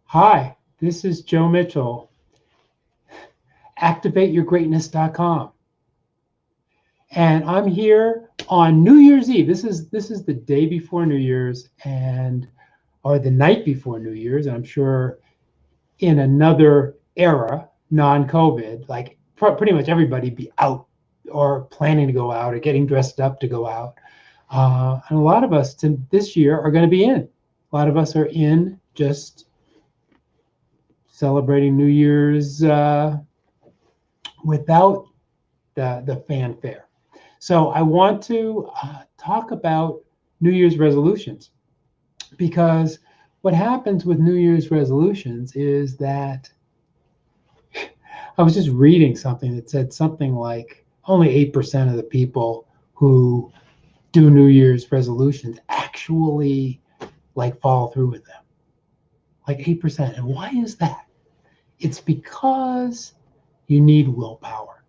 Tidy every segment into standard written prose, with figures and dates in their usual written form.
Hi, this is Joe Mitchell, activateyourgreatness.com. And I'm here on New Year's Eve. This is the day before New Year's and or the night before New Year's. And I'm sure in another era, non-COVID, like pretty much everybody be out or planning to go out or getting dressed up to go out. And a lot of us this year are going to be in. A lot of us are in just celebrating New Year's without the fanfare. So I want to talk about New Year's resolutions because what happens with New Year's resolutions is that I was just reading something that said something like only 8% of the people who do New Year's resolutions actually like follow through with them. Like 8%. And why is that? It's because you need willpower.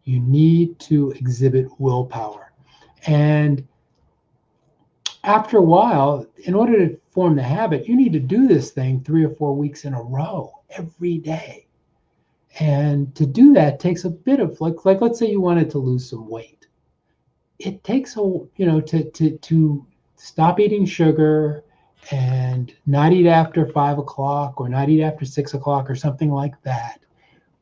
You need to exhibit willpower. And after a while, in order to form the habit, you need to do this thing 3 or 4 weeks in a row every day. And to do that takes a bit of like let's say you wanted to lose some weight. It takes to stop eating sugar and not eat after 5 o'clock or not eat after 6 o'clock or something like that,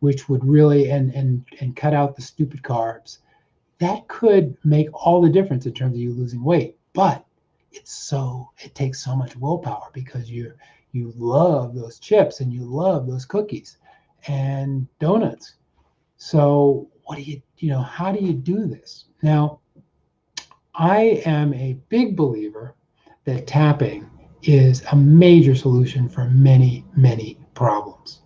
which would really and cut out the stupid carbs. That could make all the difference in terms of you losing weight. But it takes so much willpower because you love those chips and you love those cookies and donuts. So what do how do you do this? Now, I am a big believer that tapping is a major solution for many, many problems.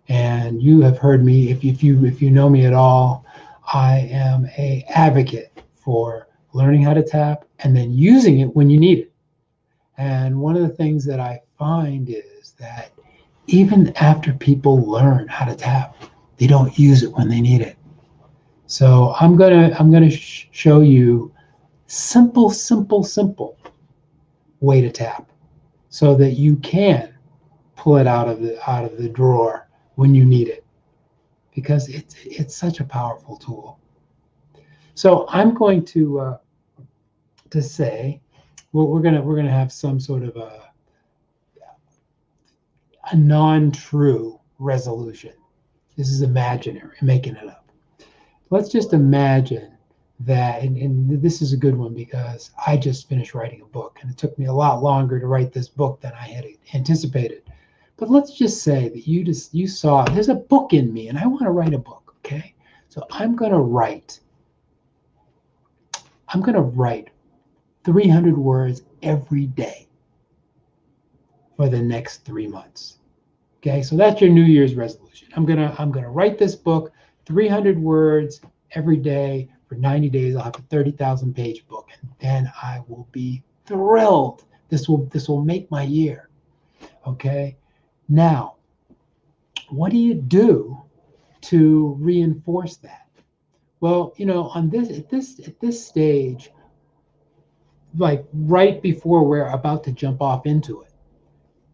And you have heard me, if you know me at all, I am a advocate for learning how to tap and then using it when you need it. And one of the things that I find is that even after people learn how to tap, they don't use it when they need it. So I'm gonna show you simple way to tap so that you can pull it out of the drawer when you need it because it's such a powerful tool. So I'm going to say, well, we're gonna have some sort of a non-true resolution. This is imaginary, making it up. Let's just imagine that, and this is a good one because I just finished writing a book, and it took me a lot longer to write this book than I had anticipated. But let's just say that you saw there's a book in me, and I want to write a book. Okay, so I'm gonna write 300 words every day for the next 3 months. Okay, so that's your New Year's resolution. I'm gonna write this book, 300 words every day for 90 days. I'll have a 30,000 page book, and then I will be thrilled. This will make my year. Okay, now what do you do to reinforce that? Well, on this stage, like right before we're about to jump off into it,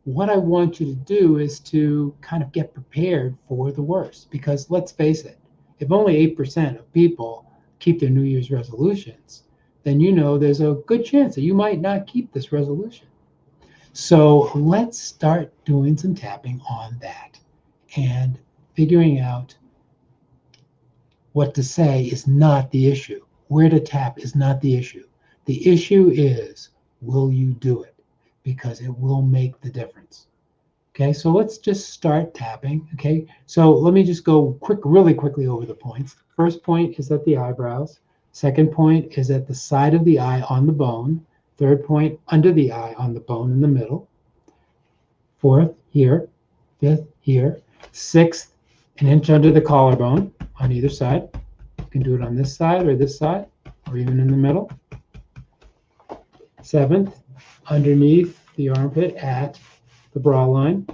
what I want you to do is to kind of get prepared for the worst. Because let's face it, if only 8% of people keep their New Year's resolutions, then there's a good chance that you might not keep this resolution. So let's start doing some tapping on that and figuring out what to say is not the issue. Where to tap is not the issue. The issue is, will you do it? Because it will make the difference. Okay, so let's just start tapping. Okay, so let me just go really quickly over the points. First point is at the eyebrows. Second point is at the side of the eye on the bone. Third point under the eye on the bone in the middle. Fourth here. Fifth here. Sixth, an inch under the collarbone on either side. You can do it on this side or even in the middle. Seventh, underneath the armpit at the bra line.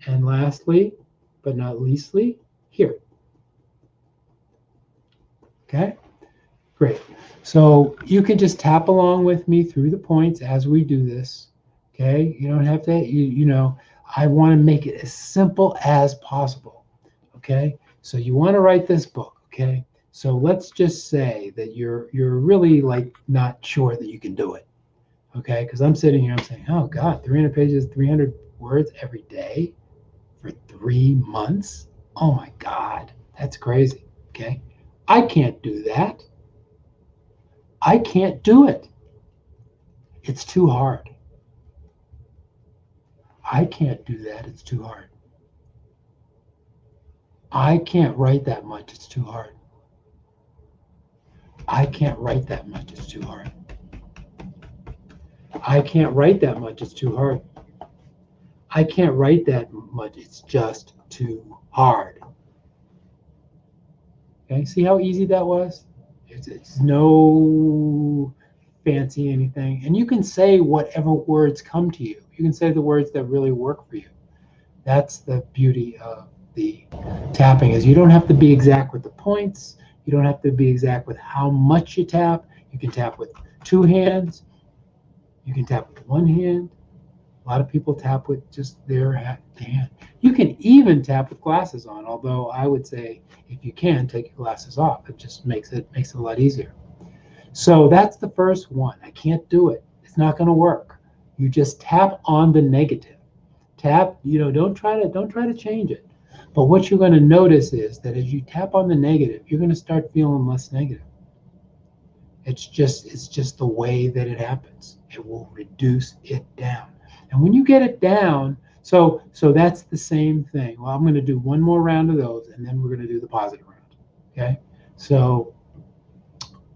And lastly, but not leastly, here. Okay, great. So you can just tap along with me through the points as we do this. Okay, you don't have to, you know, I want to make it as simple as possible. Okay, so you want to write this book. Okay, so let's just say that you're really like not sure that you can do it. Okay, because I'm sitting here, I'm saying, oh God, 300 pages, 300 words every day for 3 months. Oh my God, that's crazy. Okay, I can't do that. I can't do it. It's too hard. I can't do that. It's too hard. I can't write that much. It's too hard. I can't write that much. It's too hard. I can't write that much. It's too hard. I can't write that much. It's just too hard. Okay, see how easy that was? It's no fancy anything. And you can say whatever words come to you. You can say the words that really work for you. That's the beauty of the tapping is you don't have to be exact with the points. You don't have to be exact with how much you tap. You can tap with 2 hands. You can tap with 1 hand. A lot of people tap with just their hand. You can even tap with glasses on, although I would say if you can, take your glasses off. It just makes it a lot easier. So that's the first one. I can't do it. It's not going to work. You just tap on the negative. Tap, you know, don't try to change it. But what you're going to notice is that as you tap on the negative, you're going to start feeling less negative. It's just the way that it happens. It will reduce it down. And when you get it down, so that's the same thing. Well, I'm going to do one more round of those, and then we're going to do the positive round. Okay? So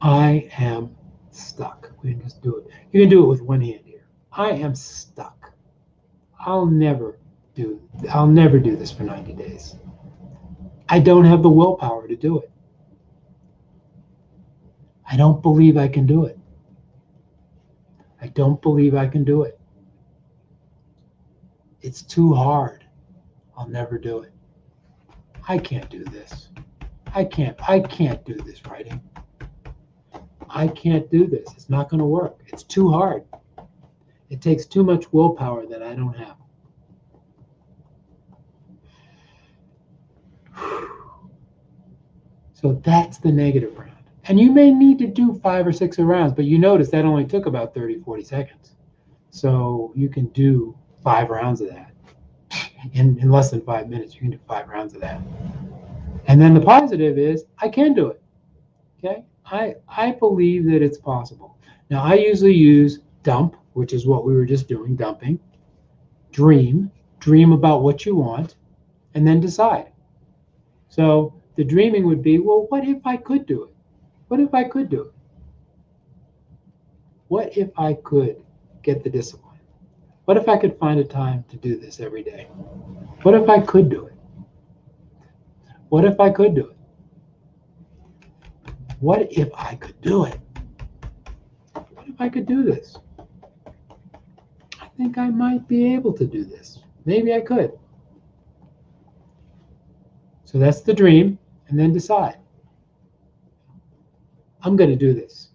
I am stuck. We can just do it. You can do it with 1 hand here. I am stuck. I'll never do this for 90 days. I don't have the willpower to do it. I don't believe I can do it. I don't believe I can do it. It's too hard. I'll never do it. I can't do this. I can't do this writing. I can't do this. It's not going to work. It's too hard. It takes too much willpower that I don't have. So that's the negative round. And you may need to do 5 or 6 rounds, but you notice that only took about 30, 40 seconds. So you can do 5 rounds of that. In less than 5 minutes, you can do 5 rounds of that. And then the positive is, I can do it. Okay? I believe that it's possible. Now, I usually use dump, which is what we were just doing, dumping. Dream about what you want, and then decide. So the dreaming would be, well, what if I could do it? What if I could do it? What if I could get the discipline? What if I could find a time to do this every day? What if I could do it? What if I could do it? What if I could do it? What if I could do this? I think I might be able to do this. Maybe I could. So that's the dream, and then decide. I'm going to do this.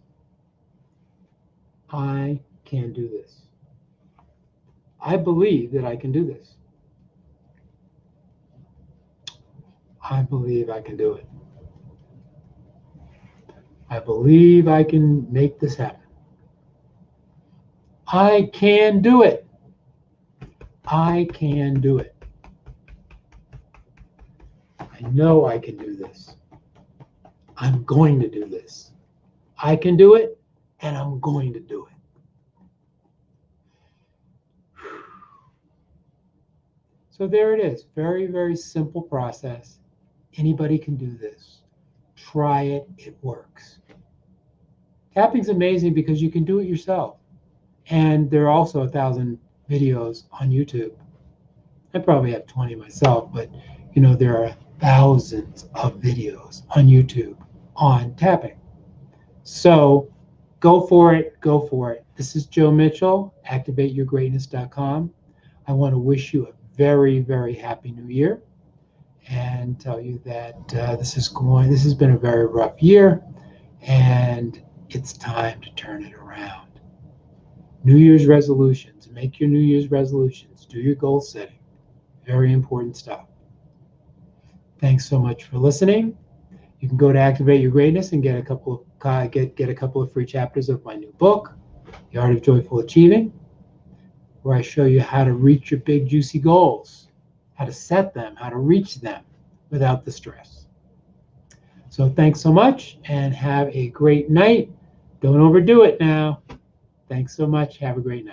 I can do this. I believe that I can do this. I believe I can do it. I believe I can make this happen. I can do it. I can do it. I know I can do this. I'm going to do this. I can do it, and I'm going to do it. So there it is. Very, very simple process. Anybody can do this. Try it. It works. Tapping's amazing because you can do it yourself. And there are also 1,000 videos on YouTube. I probably have 20 myself, but you know, there are thousands of videos on YouTube on tapping. So go for it. Go for it. This is Joe Mitchell, activateyourgreatness.com. I want to wish you a very, very happy new year and tell you that this has been a very rough year and it's time to turn it around. New Year's resolutions. Make your New Year's resolutions. Do your goal setting. Very important stuff. Thanks so much for listening. You can go to Activate Your Greatness and get a couple of free chapters of my new book, The Art of Joyful Achieving, where I show you how to reach your big juicy goals, how to set them, how to reach them without the stress. So thanks so much and have a great night. Don't overdo it now. Thanks so much. Have a great night.